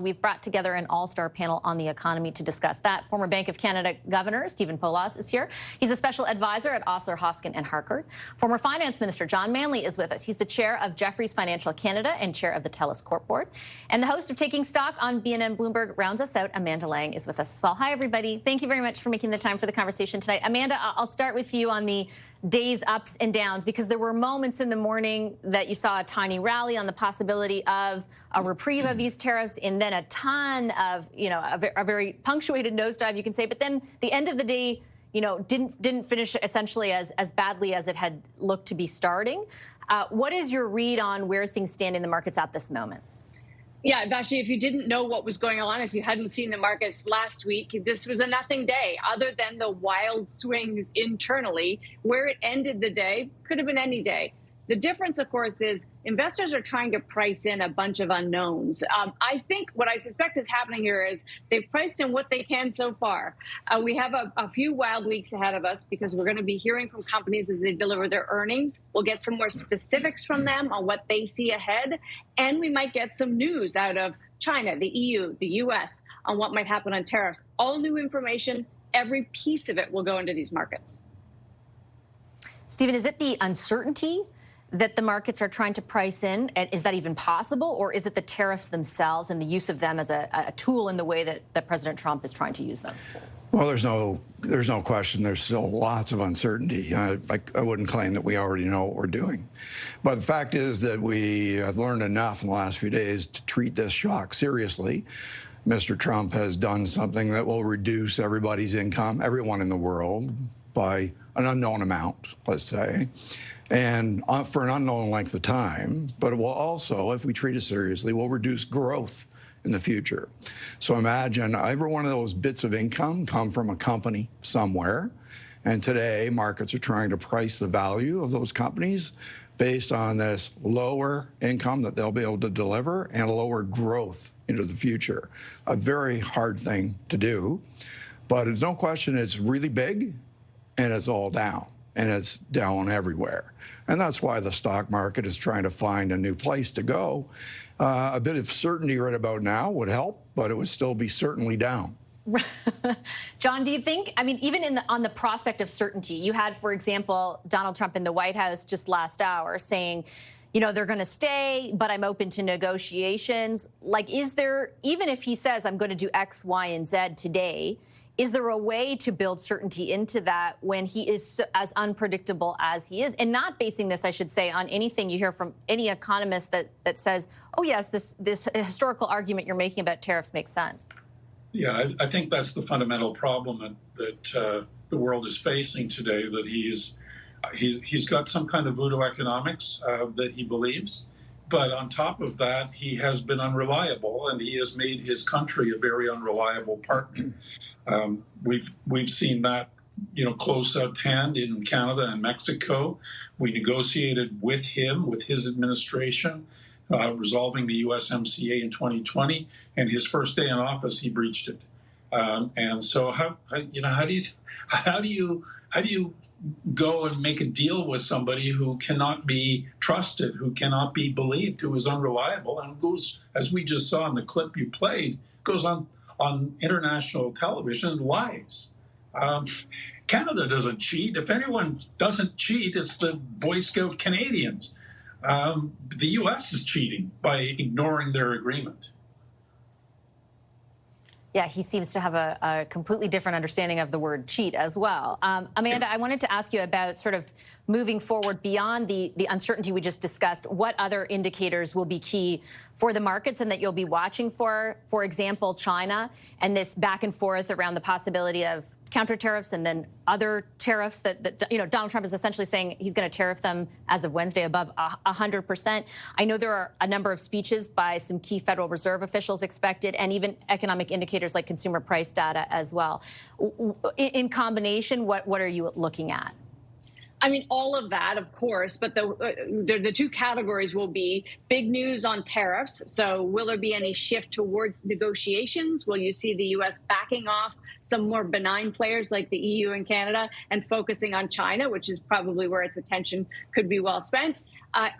We've brought together an all-star panel on the economy to discuss that. Former Bank of Canada Governor Stephen Poloz is here. He's a special advisor at Osler, Hoskin and Harcourt. Former Finance Minister John Manley is with us. He's the chair of Jefferies Financial Canada and chair of the TELUS Corp Board. And the host of Taking Stock on BNN Bloomberg rounds us out. Amanda Lang is with us as well. Hi, everybody. Thank you very much for making the time for the conversation tonight. Amanda, I'll start with you on the day's ups and downs, because there were moments in the morning that you saw a tiny rally on the possibility of a reprieve of these tariffs, and then a ton of, a very punctuated nosedive, you can say. But then the end of the day, didn't finish essentially as badly as it had looked to be starting. What is your read on where things stand in the markets at this moment? Yeah, Vashi, if you didn't know what was going on, if you hadn't seen the markets last week, this was a nothing day other than the wild swings internally. Where it ended the day could have been any day. The difference, of course, is investors are trying to price in a bunch of unknowns. I think what I suspect is happening here is they've priced in what they can so far. We have a few wild weeks ahead of us because we're going to be hearing from companies as they deliver their earnings. We'll get some more specifics from them on what they see ahead. And we might get some news out of China, the EU, the U.S. on what might happen on tariffs. All new information, every piece of it will go into these markets. Stephen, is it the uncertainty that the markets are trying to price in? Is that even possible? Or is it the tariffs themselves and the use of them as a tool in the way that President Trump is trying to use them? Well, there's no question. There's still lots of uncertainty. I wouldn't claim that we already know what we're doing. But the fact is that we have learned enough in the last few days to treat this shock seriously. Mr. Trump has done something that will reduce everybody's income, everyone in the world, by an unknown amount, let's say, and for an unknown length of time. But it will also, if we treat it seriously, will reduce growth in the future. So imagine every one of those bits of income come from a company somewhere. And today, markets are trying to price the value of those companies based on this lower income that they'll be able to deliver and lower growth into the future. A very hard thing to do. But there's no question it's really big, and it's all down. And it's down everywhere. And that's why the stock market is trying to find a new place to go. A bit of certainty right about now would help, but it would still be certainly down. John, do you think, even on the prospect of certainty, you had, for example, Donald Trump in the White House just last hour saying, they're going to stay, but I'm open to negotiations. Like, is there, even if he says I'm going to do X, Y, and Z today, is there a way to build certainty into that when he is as unpredictable as he is? And not basing this, I should say, on anything you hear from any economist that says, oh, yes, this historical argument you're making about tariffs makes sense. Yeah, I think that's the fundamental problem that the world is facing today, that he's got some kind of voodoo economics that he believes. But on top of that, he has been unreliable, and he has made his country a very unreliable partner. We've seen that, close at hand in Canada and Mexico. We negotiated with him, with his administration, resolving the USMCA in 2020, and his first day in office, he breached it. And so, how do you go and make a deal with somebody who cannot be trusted, who cannot be believed, who is unreliable, and goes, as we just saw in the clip you played, goes on international television and lies? Canada doesn't cheat. If anyone doesn't cheat, it's the Boy Scout Canadians. The U.S. is cheating by ignoring their agreement. Yeah, he seems to have a completely different understanding of the word cheat as well. Amanda, I wanted to ask you about sort of moving forward beyond the uncertainty we just discussed. What other indicators will be key for the markets and that you'll be watching for example, China and this back and forth around the possibility of counter tariffs and then other tariffs that Donald Trump is essentially saying he's going to tariff them as of Wednesday above 100%. I know there are a number of speeches by some key Federal Reserve officials expected, and even economic indicators like consumer price data as well. In combination, what are you looking at? All of that, of course, but the two categories will be big news on tariffs. So will there be any shift towards negotiations? Will you see the U.S. backing off some more benign players like the EU and Canada and focusing on China, which is probably where its attention could be well spent?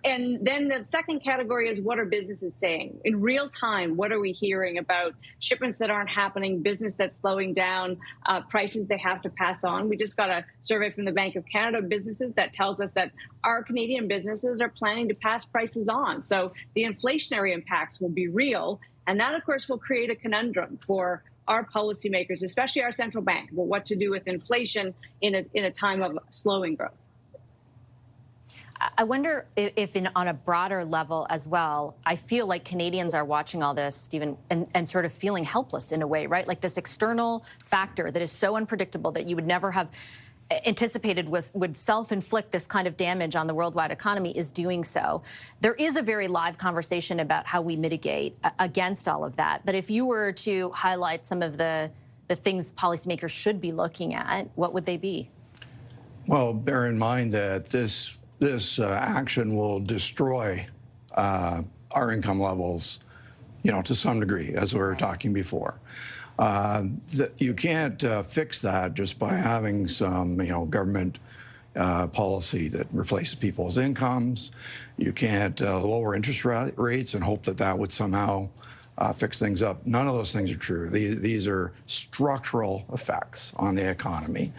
And then the second category is, what are businesses saying? In real time, what are we hearing about shipments that aren't happening, business that's slowing down, prices they have to pass on? We just got a survey from the Bank of Canada businesses that tells us that our Canadian businesses are planning to pass prices on. So the inflationary impacts will be real. And that, of course, will create a conundrum for our policymakers, especially our central bank, about what to do with inflation in a time of slowing growth. I wonder if on a broader level as well, I feel like Canadians are watching all this, Stephen, and sort of feeling helpless in a way, right? Like this external factor that is so unpredictable that you would never have anticipated would self-inflict this kind of damage on the worldwide economy is doing so. There is a very live conversation about how we mitigate against all of that. But if you were to highlight some of the things policymakers should be looking at, what would they be? Well, bear in mind that this action will destroy our income levels, to some degree, as we were talking before. You can't fix that just by having some, government policy that replaces people's incomes. You can't lower interest rates and hope that that would somehow fix things up. None of those things are true. These are structural effects on the economy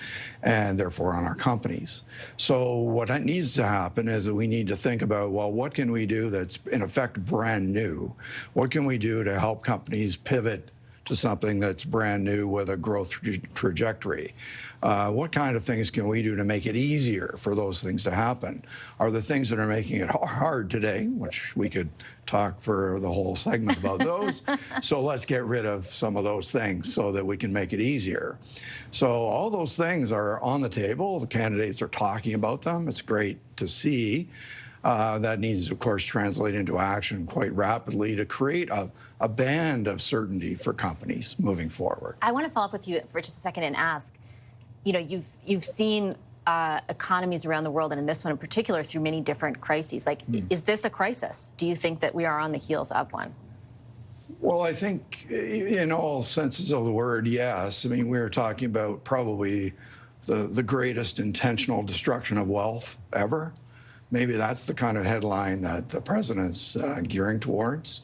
and therefore on our companies. So what needs to happen is that we need to think about, well, what can we do that's in effect brand new? What can we do to help companies pivot to something that's brand new with a growth trajectory? What kind of things can we do to make it easier for those things to happen? Are the things that are making it hard today, which we could talk for the whole segment about those. So let's get rid of some of those things so that we can make it easier. So all those things are on the table. The candidates are talking about them. It's great to see. That needs, of course, translate into action quite rapidly to create a band of certainty for companies moving forward. I want to follow up with you for just a second and ask, you've seen economies around the world, and in this one in particular, through many different crises. Is this a crisis? Do you think that we are on the heels of one? Well, I think in all senses of the word, yes. I mean, we're talking about probably the greatest intentional destruction of wealth ever. Maybe that's the kind of headline that the president's gearing towards.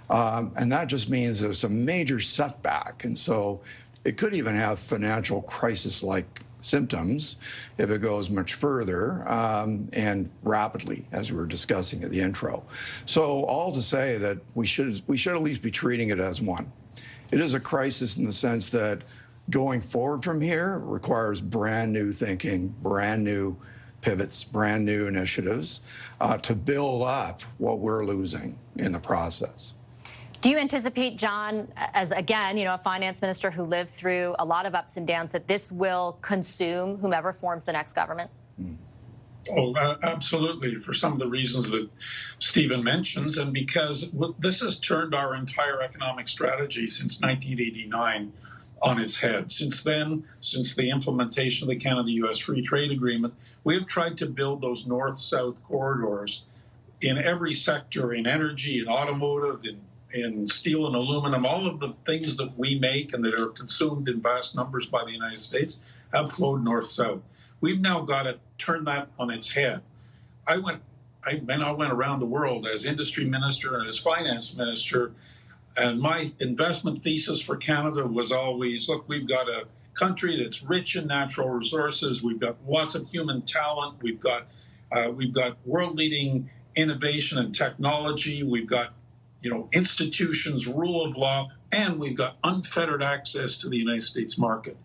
And that just means there's a major setback. And so it could even have financial crisis-like symptoms if it goes much further and rapidly, as we were discussing at the intro. So all to say that we should at least be treating it as one. It is a crisis in the sense that going forward from here requires brand new thinking, brand new pivots, brand new initiatives to build up what we're losing in the process. Do you anticipate, John, as again, a finance minister who lived through a lot of ups and downs, that this will consume whomever forms the next government? Oh, absolutely, for some of the reasons that Stephen mentions, and because this has turned our entire economic strategy since 1989 on its head. Since then, since the implementation of the Canada-U.S. Free Trade Agreement, we have tried to build those north-south corridors in every sector, in energy, in automotive, in steel and aluminum. All of the things that we make and that are consumed in vast numbers by the United States have flowed north-south. We've now got to turn that on its head. I went around the world as industry minister and as finance minister, and my investment thesis for Canada was always, look, we've got a country that's rich in natural resources. We've got lots of human talent. We've got world-leading innovation and technology. We've got institutions, rule of law, and we've got unfettered access to the United States market.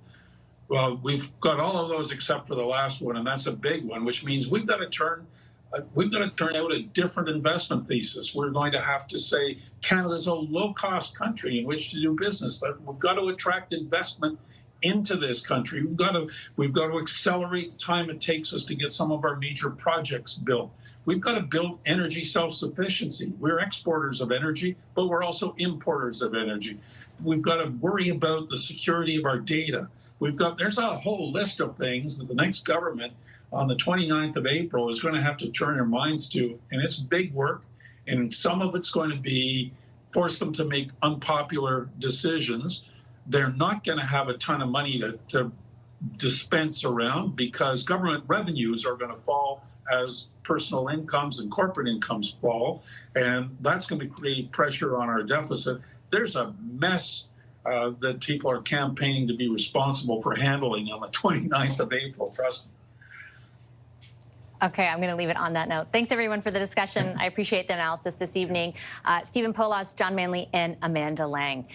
Well, we've got all of those except for the last one, and that's a big one, which means we've got to turn out a different investment thesis. We're going to have to say Canada's a low-cost country in which to do business. We've got to attract investment into this country. We've got to accelerate the time it takes us to get some of our major projects built. We've got to build energy self-sufficiency. We're exporters of energy, but we're also importers of energy. We've got to worry about the security of our data. There's a whole list of things that the next government on the 29th of April is going to have to turn their minds to, and it's big work, and some of it's going to be force them to make unpopular decisions. They're not going to have a ton of money to dispense around because government revenues are going to fall as personal incomes and corporate incomes fall, and that's going to create pressure on our deficit. There's a mess that people are campaigning to be responsible for handling on the 29th of April, trust me. Okay, I'm going to leave it on that note. Thanks, everyone, for the discussion. I appreciate the analysis this evening. Stephen Poloz, John Manley, and Amanda Lang.